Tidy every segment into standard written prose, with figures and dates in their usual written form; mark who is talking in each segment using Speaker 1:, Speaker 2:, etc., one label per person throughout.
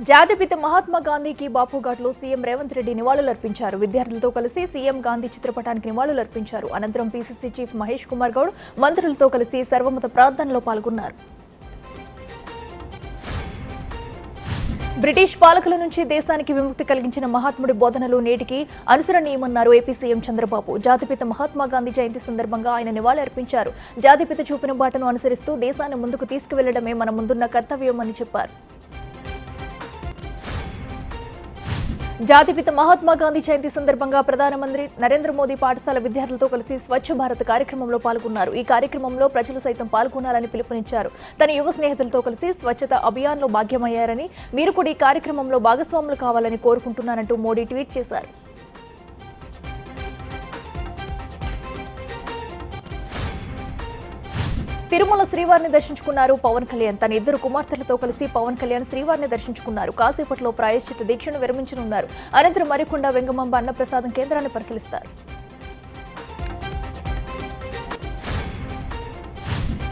Speaker 1: జాతిపిత మహాత్మా గాంధీకి బాపుఘాట్లో సీఎం రేవంత్ రెడ్డి నివాళులర్పించారు. విద్యార్థులతో కలిసి సీఎం గాంధీ చిత్రపటానికి నివాళులర్పించారు. అనంతరం పీసీసీ చీఫ్ మహేష్ కుమార్ గౌడ్ మంత్రులతో కలిసి సర్వమత ప్రార్థనలో పాల్గొన్నారు. బ్రిటిష్ పాలకుల నుంచి దేశానికి విముక్తి కలిగించిన మహాత్ముడి బోధనలు నేటికి అనుసరణీయమన్నారు ఏపీ సీఎం చంద్రబాబు. జాతిపిత మహాత్మా గాంధీ జయంతి సందర్భంగా ఆయన నివాళులర్పించారు. జాతిపిత చూపిన బాటను అనుసరిస్తూ దేశాన్ని ముందుకు తీసుకువెళ్లడమే మన ముందున్న కర్తవ్యమని చెప్పారు. జాతిపిత మహాత్మా గాంధీ జయంతి సందర్భంగా ప్రధానమంత్రి నరేంద్ర మోదీ పాఠశాల విద్యార్థులతో కలిసి స్వచ్ఛ భారత్ కార్యక్రమంలో పాల్గొన్నారు. ఈ కార్యక్రమంలో ప్రజలు సైతం పాల్గొనాలని పిలుపునిచ్చారు. తన యువ స్నేహితులతో కలిసి స్వచ్ఛత అభియాన్లో భాగ్యమయ్యారని, మీరు కూడా ఈ కార్యక్రమంలో భాగస్వాములు కావాలని కోరుకుంటున్నానంటూ మోడీ ట్వీట్ చేశారు. తిరుమల శ్రీవారిని దర్శించుకున్నారు పవన్ కళ్యాణ్. తన ఇద్దరు కుమార్తెలతో కలిసి పవన్ కళ్యాణ్ శ్రీవారిని దర్శించుకున్నారు. కాసేపట్లో ప్రాయశ్చిత్త దీక్షను విరమించనున్నారు. అనంతరం మరికొండ వెంగమాంబ అన్నప్రసాదం కేంద్రాన్ని పరిశీలిస్తారు.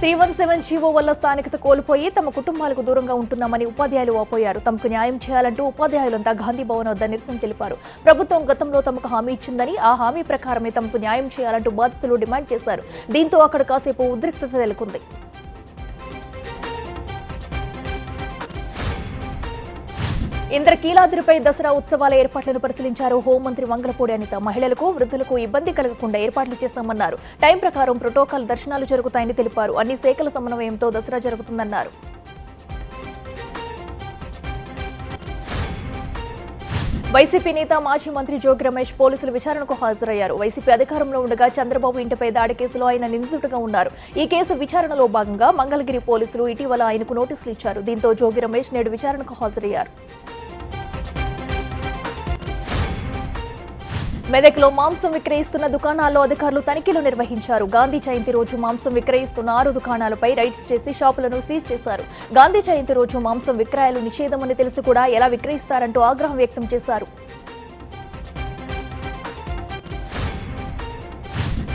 Speaker 1: 317 జీవో వల్ల స్థానికత కోల్పోయి తమ కుటుంబాలకు దూరంగా ఉంటున్నామని ఉపాధ్యాయులు వాపోయారు. తమకు న్యాయం చేయాలంటూ ఉపాధ్యాయులంతా గాంధీ భవన్ వద్ద నిరసన తెలిపారు. ప్రభుత్వం గతంలో తమకు హామీ ఇచ్చిందని, ఆ హామీ ప్రకారమే తమకు న్యాయం చేయాలంటూ బాధితులు డిమాండ్ చేశారు. దీంతో అక్కడ కాసేపు ఉద్రిక్తత నెలకొంది. ఇంద్రకీలాద్రిపై దసరా ఉత్సవాల ఏర్పాట్లను పరిశీలించారు హోంమంత్రి వంగలపూడి అనిత. మహిళలకు, వృద్ధులకు ఇబ్బంది కలగకుండా ఏర్పాట్లు చేశామన్నారు. టైం ప్రకారం ప్రోటోకాల్ దర్శనాలు జరుగుతాయని తెలిపారు. అన్ని శాఖల సమన్వయంతో దసరా జరుగుతుందన్నారు. వైసీపీ నేత మాజీ మంత్రి జోగి రమేష్ పోలీసుల విచారణకు హాజరయ్యారు. వైసీపీ అధికారంలో ఉండగా చంద్రబాబు ఇంటిపై దాడి కేసులో ఆయన నిందితుడిగా ఉన్నారు. ఈ కేసు విచారణలో భాగంగా మంగళగిరి పోలీసులు ఇటీవల ఆయనకు నోటీసులు ఇచ్చారు. దీంతో జోగి రమేష్ నేడు విచారణకు హాజరయ్యారు. మెదక్లో మాంసం విక్రయిస్తున్న దుకాణాల్లో అధికారులు తనిఖీలు నిర్వహించారు. గాంధీ జయంతి రోజు మాంసం విక్రయిస్తున్న 6 దుకాణాలపై రైడ్స్ చేసి షాపులను సీజ్ చేశారు. గాంధీ జయంతి రోజు మాంసం విక్రయాలు నిషేధమని తెలిసి కూడా ఎలా విక్రయిస్తారంటూ ఆగ్రహం వ్యక్తం చేశారు.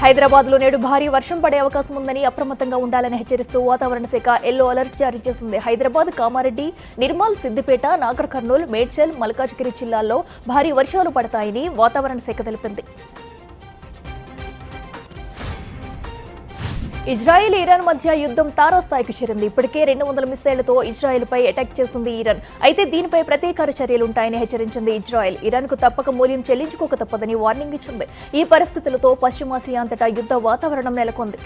Speaker 1: హైదరాబాద్లో నేడు భారీ వర్షం పడే అవకాశం ఉందని, అప్రమత్తంగా ఉండాలని హెచ్చరిస్తూ వాతావరణ శాఖ ఎల్లో అలర్ట్ జారీ చేసింది. హైదరాబాద్, కామారెడ్డి, నిర్మల్, సిద్దిపేట, నాగర్ కర్నూల్, మేడ్చల్, మల్కాజ్గిరి జిల్లాల్లో భారీ వర్షాలు పడతాయని వాతావరణ శాఖ తెలిపింది. ఇజ్రాయెల్, ఇరాన్ మధ్య యుద్ధం తారాస్థాయికి చేరింది. ఇప్పటికే 200 మిసైళ్లతో ఇజ్రాయెల్పై అటాక్ చేస్తుంది ఇరాన్. అయితే దీనిపై ప్రతీకార చర్యలుంటాయని హెచ్చరించింది ఇజ్రాయెల్. ఇరాన్కు తప్పక మూల్యం చెల్లించుకోక తప్పదని వార్నింగ్ ఇచ్చింది. ఈ పరిస్థితులతో పశ్చిమాసియా అంతటా యుద్ధ వాతావరణం నెలకొంది.